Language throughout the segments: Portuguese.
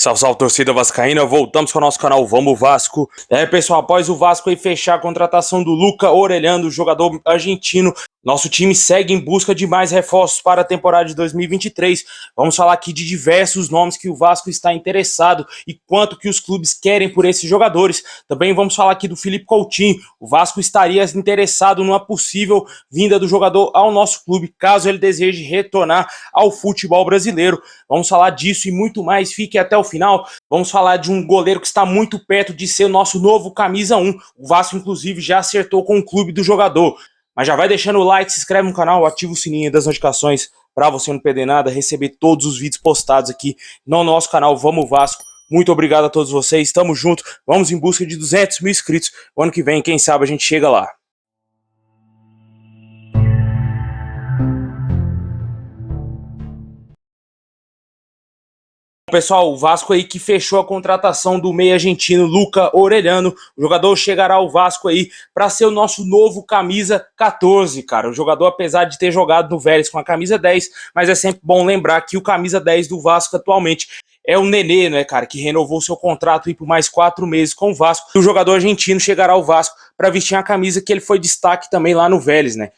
Salve, salve, torcida vascaína, voltamos com o nosso canal Vamos Vasco. Pessoal, após o Vasco aí fechar a contratação do Luca Orellano, jogador argentino, nosso time segue em busca de mais reforços para a temporada de 2023. Vamos falar aqui de diversos nomes que o Vasco está interessado e quanto que os clubes querem por esses jogadores. Também vamos falar aqui do Felipe Coutinho. O Vasco estaria interessado numa possível vinda do jogador ao nosso clube, caso ele deseje retornar ao futebol brasileiro. Vamos falar disso e muito mais, fique até o final. Vamos falar de um goleiro que está muito perto de ser o nosso novo camisa 1. O Vasco, inclusive, já acertou com o clube do jogador. Mas já vai deixando o like, se inscreve no canal, ativa o sininho das notificações para você não perder nada, receber todos os vídeos postados aqui no nosso canal Vamos Vasco. Muito obrigado a todos vocês, estamos juntos, vamos em busca de 200 mil inscritos. O ano que vem, quem sabe, a gente chega lá. Pessoal, o Vasco aí que fechou a contratação do meia argentino Luca Orellano. O jogador chegará ao Vasco aí para ser o nosso novo camisa 14, cara. O jogador, apesar de ter jogado no Vélez com a camisa 10, mas é sempre bom lembrar que o camisa 10 do Vasco atualmente é o Nenê, né, cara, que renovou seu contrato aí por mais 4 meses com o Vasco. E o jogador argentino chegará ao Vasco para vestir a camisa que ele foi destaque também lá no Vélez, né.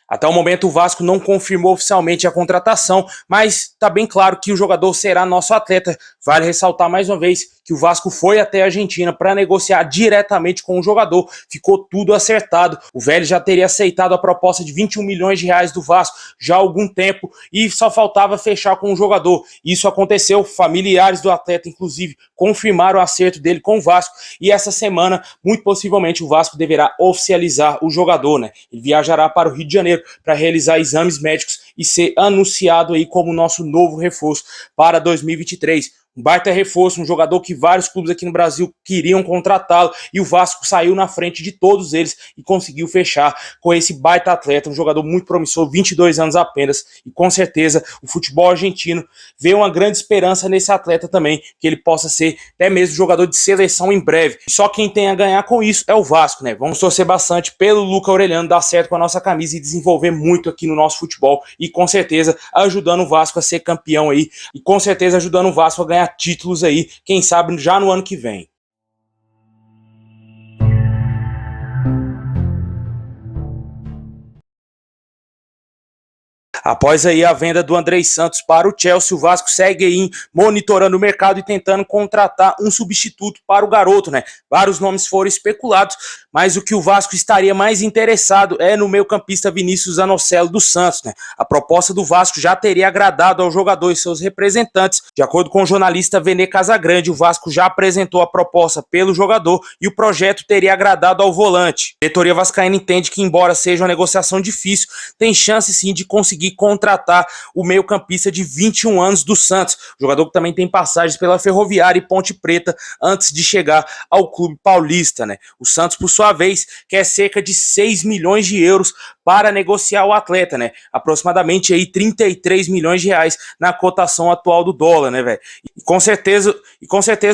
Até o momento o Vasco não confirmou oficialmente a contratação, mas está bem claro que o jogador será nosso atleta. Vale ressaltar mais uma vez que o Vasco foi até a Argentina para negociar diretamente com o jogador. Ficou tudo acertado. O Vélez já teria aceitado a proposta de 21 milhões de reais do Vasco já há algum tempo e só faltava fechar com o jogador. Isso aconteceu, familiares do atleta inclusive confirmaram o acerto dele com o Vasco e essa semana, muito possivelmente, o Vasco deverá oficializar o jogador, né? Ele viajará para o Rio de Janeiro para realizar exames médicos e ser anunciado aí como nosso novo reforço para 2023. Um baita reforço, um jogador que vários clubes aqui no Brasil queriam contratá-lo e o Vasco saiu na frente de todos eles e conseguiu fechar com esse baita atleta, um jogador muito promissor, 22 anos apenas, e com certeza o futebol argentino vê uma grande esperança nesse atleta também, que ele possa ser até mesmo jogador de seleção em breve. E só quem tem a ganhar com isso é o Vasco, né? Vamos torcer bastante pelo Luca Orellano dar certo com a nossa camisa e desenvolver muito aqui no nosso futebol e com certeza ajudando o Vasco a ser campeão aí e com certeza ajudando o Vasco a ganhar títulos aí, quem sabe já no ano que vem. Após aí a venda do Andrei Santos para o Chelsea, o Vasco segue aí monitorando o mercado e tentando contratar um substituto para o garoto, né? Vários nomes foram especulados, mas o que o Vasco estaria mais interessado é no meio-campista Vinícius Zanocelo do Santos, né? A proposta do Vasco já teria agradado ao jogador e seus representantes. De acordo com o jornalista Vene Casagrande, o Vasco já apresentou a proposta pelo jogador e o projeto teria agradado ao volante. A diretoria vascaína entende que, embora seja uma negociação difícil, tem chance sim de conseguir contratar o meio-campista de 21 anos do Santos, jogador que também tem passagens pela Ferroviária e Ponte Preta antes de chegar ao clube paulista, né? O Santos, por sua vez, quer cerca de 6 milhões de euros para negociar o atleta, né? Aproximadamente aí 33 milhões de reais na cotação atual do dólar, né, velho? E com certeza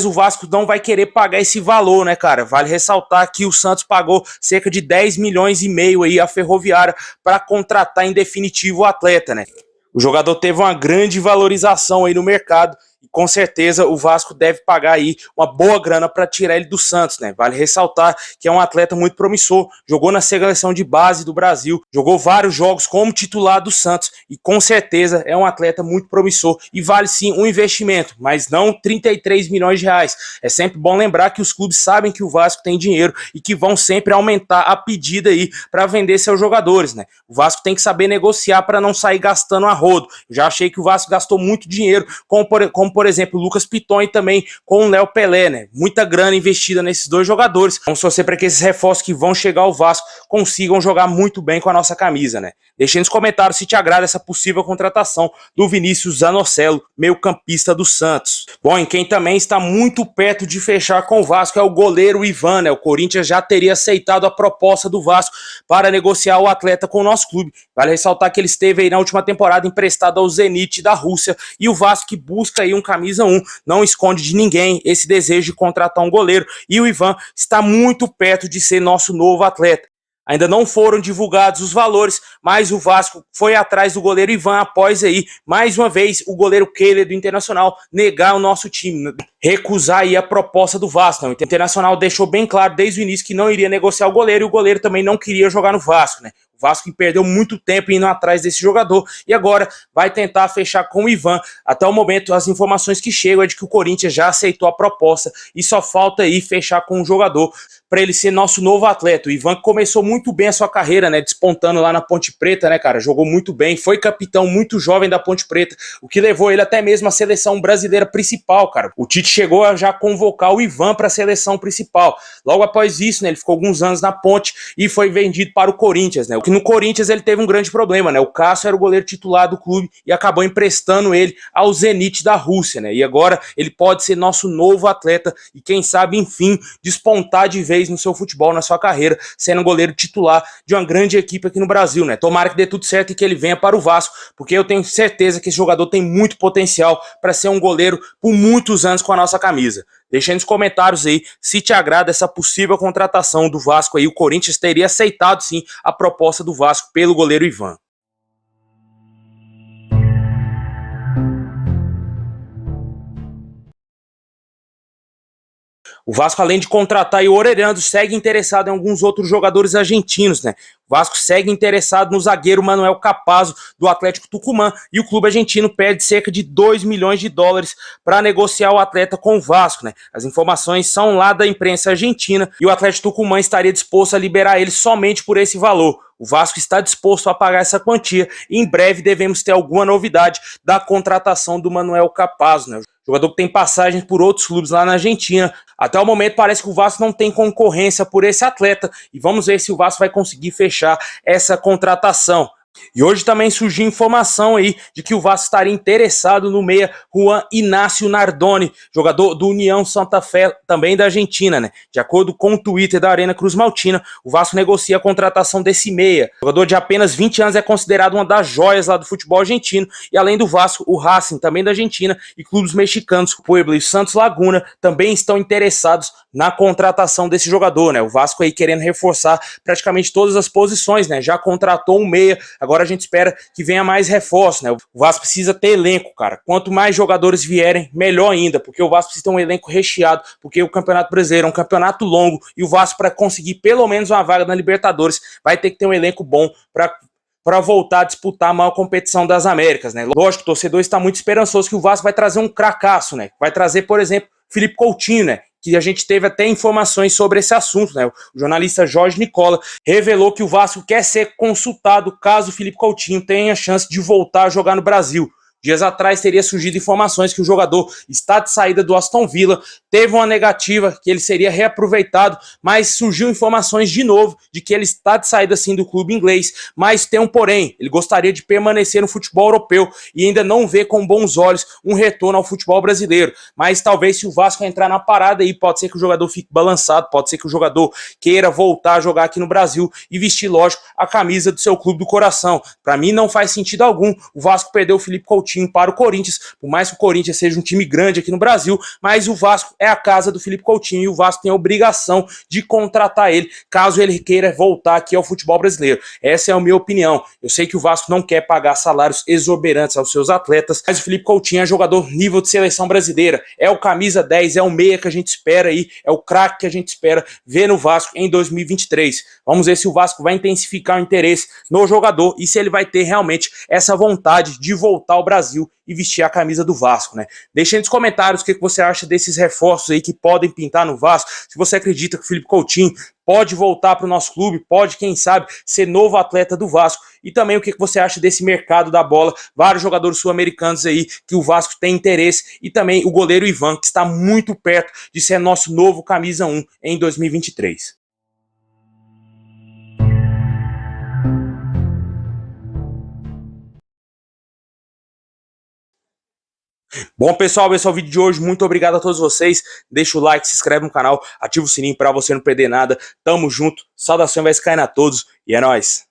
o Vasco não vai querer pagar esse valor, né, cara? Vale ressaltar que o Santos pagou cerca de 10 milhões e meio aí à Ferroviária para contratar em definitivo o atleta, né? O jogador teve uma grande valorização aí no mercado e com certeza o Vasco deve pagar aí uma boa grana para tirar ele do Santos, né? Vale ressaltar que é um atleta muito promissor, jogou na seleção de base do Brasil, jogou vários jogos como titular do Santos e com certeza é um atleta muito promissor e vale sim um investimento, mas não 33 milhões de reais. É sempre bom lembrar que os clubes sabem que o Vasco tem dinheiro e que vão sempre aumentar a pedida aí para vender seus jogadores, né? O Vasco tem que saber negociar para não sair gastando a rodo. Eu já achei que o Vasco gastou muito dinheiro, como por exemplo, o Lucas Piton e também com o Léo Pelé, né? Muita grana investida nesses dois jogadores. Vamos torcer para que esses reforços que vão chegar ao Vasco consigam jogar muito bem com a nossa camisa, né? Deixe nos comentários se te agrada essa possível contratação do Vinícius Zanocelo, meio-campista do Santos. Bom, e quem também está muito perto de fechar com o Vasco é o goleiro Ivan, né? O Corinthians já teria aceitado a proposta do Vasco para negociar o atleta com o nosso clube. Vale ressaltar que ele esteve aí na última temporada emprestado ao Zenit da Rússia e o Vasco que busca aí um camisa 1, não esconde de ninguém esse desejo de contratar um goleiro e o Ivan está muito perto de ser nosso novo atleta. Ainda não foram divulgados os valores, mas o Vasco foi atrás do goleiro Ivan após aí, mais uma vez, o goleiro Kehler do Internacional negar o nosso time, recusar aí a proposta do Vasco. O Internacional deixou bem claro desde o início que não iria negociar o goleiro e o goleiro também não queria jogar no Vasco, né? O Vasco perdeu muito tempo indo atrás desse jogador e agora vai tentar fechar com o Ivan. Até o momento, as informações que chegam é de que o Corinthians já aceitou a proposta e só falta aí fechar com o jogador para ele ser nosso novo atleta. O Ivan começou muito bem a sua carreira, né, despontando lá na Ponte Preta, né, cara, jogou muito bem, foi capitão muito jovem da Ponte Preta, o que levou ele até mesmo à seleção brasileira principal, cara. O Tite chegou a já convocar o Ivan para a seleção principal. Logo após isso, né, ele ficou alguns anos na Ponte e foi vendido para o Corinthians, né. O que no Corinthians ele teve um grande problema, né. O Cássio era o goleiro titular do clube e acabou emprestando ele ao Zenit da Rússia, né. E agora ele pode ser nosso novo atleta e quem sabe, enfim, despontar de vez no seu futebol, na sua carreira, sendo um goleiro titular de uma grande equipe aqui no Brasil, né? Tomara que dê tudo certo e que ele venha para o Vasco, porque eu tenho certeza que esse jogador tem muito potencial para ser um goleiro por muitos anos com a nossa camisa. Deixa aí nos comentários aí se te agrada essa possível contratação do Vasco aí. O Corinthians teria aceitado sim a proposta do Vasco pelo goleiro Ivan. O Vasco, além de contratar o Orelhando, segue interessado em alguns outros jogadores argentinos, né? O Vasco segue interessado no zagueiro Manuel Capazo, do Atlético Tucumã, e o clube argentino perde cerca de 2 milhões de dólares para negociar o atleta com o Vasco, né? As informações são lá da imprensa argentina e o Atlético Tucumã estaria disposto a liberar ele somente por esse valor. O Vasco está disposto a pagar essa quantia e em breve devemos ter alguma novidade da contratação do Manuel Capazo, né? O jogador que tem passagens por outros clubes lá na Argentina. Até o momento parece que o Vasco não tem concorrência por esse atleta e vamos ver se o Vasco vai conseguir fechar essa contratação. E hoje também surgiu informação aí de que o Vasco estaria interessado no meia Juan Inácio Nardoni, jogador do União Santa Fé, também da Argentina, né? De acordo com o Twitter da Arena Cruz Maltina, o Vasco negocia a contratação desse meia. O jogador de apenas 20 anos é considerado uma das joias lá do futebol argentino e além do Vasco, o Racing, também da Argentina, e clubes mexicanos, o Puebla e o Santos Laguna, também estão interessados na contratação desse jogador, né? O Vasco aí querendo reforçar praticamente todas as posições, né? Já contratou um meia, agora a gente espera que venha mais reforço, né? O Vasco precisa ter elenco, cara. Quanto mais jogadores vierem, melhor ainda, porque o Vasco precisa ter um elenco recheado, porque o Campeonato Brasileiro é um campeonato longo e o Vasco, para conseguir pelo menos uma vaga na Libertadores, vai ter que ter um elenco bom para voltar a disputar a maior competição das Américas, né? Lógico, o torcedor está muito esperançoso que o Vasco vai trazer um cracaço, né? Vai trazer, por exemplo, Felipe Coutinho, né? Que a gente teve até informações sobre esse assunto, né? O jornalista Jorge Nicola revelou que o Vasco quer ser consultado caso o Felipe Coutinho tenha chance de voltar a jogar no Brasil. Dias atrás teria surgido informações que o jogador está de saída do Aston Villa, teve uma negativa que ele seria reaproveitado, mas surgiu informações de novo de que ele está de saída sim do clube inglês, mas tem um porém, ele gostaria de permanecer no futebol europeu e ainda não vê com bons olhos um retorno ao futebol brasileiro, mas talvez se o Vasco entrar na parada aí, pode ser que o jogador fique balançado, pode ser que o jogador queira voltar a jogar aqui no Brasil e vestir, lógico, a camisa do seu clube do coração. Para mim não faz sentido algum o Vasco perder o Felipe Coutinho para o Corinthians, por mais que o Corinthians seja um time grande aqui no Brasil, mas o Vasco é a casa do Felipe Coutinho e o Vasco tem a obrigação de contratar ele, caso ele queira voltar aqui ao futebol brasileiro. Essa é a minha opinião. Eu sei que o Vasco não quer pagar salários exorbitantes aos seus atletas, mas o Felipe Coutinho é jogador nível de seleção brasileira, é o camisa 10, é o meia que a gente espera aí, é o craque que a gente espera ver no Vasco em 2023. Vamos ver se o Vasco vai intensificar o interesse no jogador e se ele vai ter realmente essa vontade de voltar ao Brasil e vestir a camisa do Vasco, né? Deixa aí nos comentários o que você acha desses reforços aí que podem pintar no Vasco, se você acredita que o Felipe Coutinho pode voltar para o nosso clube, pode, quem sabe, ser novo atleta do Vasco, e também o que você acha desse mercado da bola, vários jogadores sul-americanos aí que o Vasco tem interesse, e também o goleiro Ivan, que está muito perto de ser nosso novo camisa 1 em 2023. Bom, pessoal, esse é o vídeo de hoje. Muito obrigado a todos vocês. Deixa o like, se inscreve no canal, ativa o sininho para você não perder nada. Tamo junto. Saudação Vascaína a todos e é nóis.